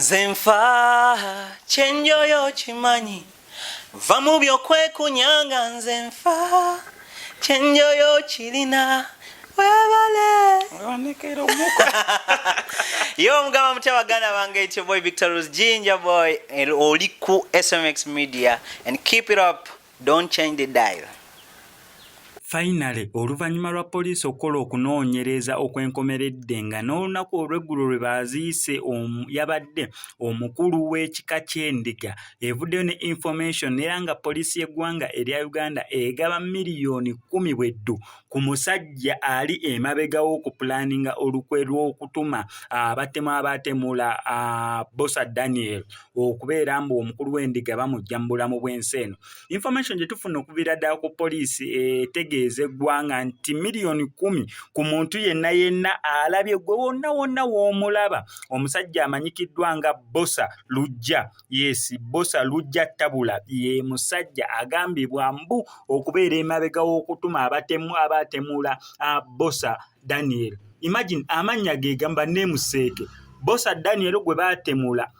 Nzenfa chenjoyo chimanyi vamu byokwekunyanga nzenfa chenjoyo chilina webale yo mugama mutawagana bange, it's your boy Victor's Ginger Boy oliku SMX Media, and keep it up, don't change the dial. Finally, oluvannyuma lwa poliisi okukola okunoonyereza okwenkomeredde nga n'olunaku olw'eggulo lwe baaziise yabadde omukulu w'ekika ky'endiga, evuddeyo ne information era nga poliisi y'eggwanga erya Uganda egaba miliyoni 10 bweddu ku musajja ali emabega w'okupulaninga olukwe lw'okutuma abatemu abatemula Bosa Daniel okubeera mbu omukulu w'endiga bamujja mu bulamu bw'ensi eno. Information gye tufuna okuviira ddala ku poliisi etegeeza eggwanga nti miliyoni 10 ku muntu yenna alabye gwe wonna w'omulaba omusajja amanyikiddwa nga Bosa Lujja. Yes, Bosa Lujja Tabula ye musajja agambibwa mbu okubeera emabega w'okutuma abatemula Bosa Daniel. Imagine amannya ge gamba nemuseeke Bosa Daniel gwe baatemula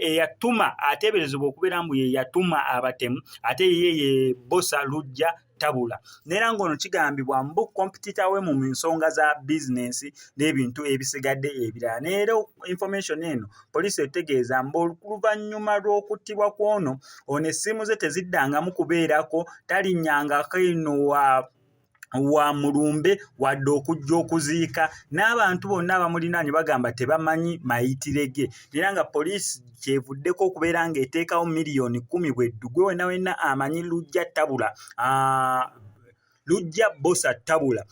eyatuma ateeberezebwa okubeera mbu ye yatuma abatemu ate ye Bosa Lujja Tabula. Nera ngono kigambibwa mbu kompetita we mu nsonga za business n'ebintu ebisigadde ebirala. Neero information eno poliisi etegeeza mbu oluvannyuma lw'okuttibwa kw'ono essimu ze teziddangamu kubeerako, talinnyangako eno wa mulumbe wadde okujja okuziika, n'abantu bonna abamulinaanye bagamba tebamanyi mayitire ge. Era nga poliisi kyevuddeko okubeera ng'eteekawo miliyoni 10 bweddu gwe wenna amanyi Lujja Tabula, Lujja Bosa Tabula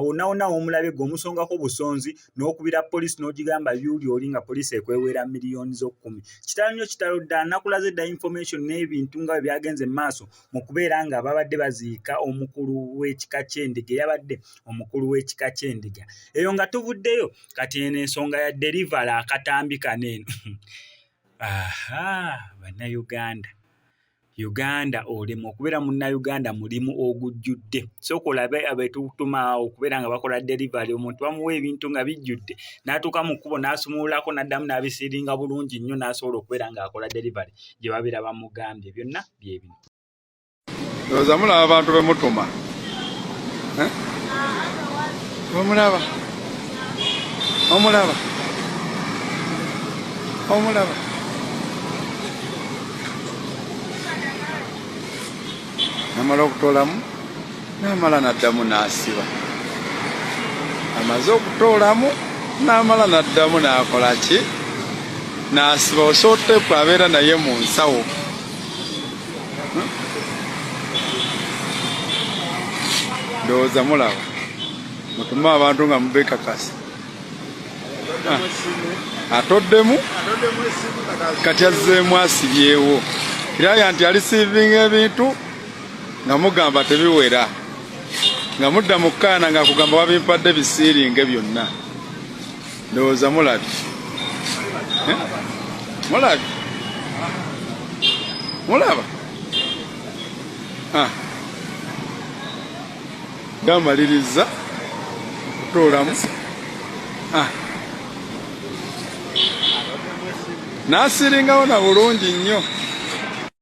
wonna omulabe gwe omusongako busonzi n'okubira poliisi n'ogigamba yuli oli nga poliisi ekwewera miliyoni zo 10. Kitalo nnyo kitalo ddala, nakulaze dda information n'ebintu nga bwe byagenze maaso mu kubeera nga babadde baziika omukulu w'ekika ky'endiga, yabadde omukulu w'ekika ky'endiga. Eyo nga tuvuddeyo kati eno ensonga ya delivery akatambi kaneeno. Uganda olimu okubeera munnayuganda mulimu ogujjudde. Sooka olabe abetutuma okubeera nga bakola delivery, omuntu bamuwa ebintu nga bijjudde n'atuuka mu kkubo n'asumululako n'addamu n'abisiringa bulungi nnyo n'asobola okubeera ng'akola delivery gye babeera bamugambye. Byonna bye bino. Ndowooza mulaba abantu be mutuma. Omulaba namala okutoolamu n'amala n'addamu n'asiba, amaze okutoolamu n'amala n'addamu n'akola ki, n'asiba. Osootepu abeera naye mu nsawo. Ndowooza mulaba mutume abantu nga mubekakasa. Atoddemu kati azzeemu asibyewo, kiraya nti alisiivinga ebintu nga mugamba tebiwera, nga mudda mu kkaana nga kugamba wabimpadde bisiiringe byonna. Ndowooza mulabi mulaba gamaliriza kutoolamu n'asiringawo na bulungi nnyo.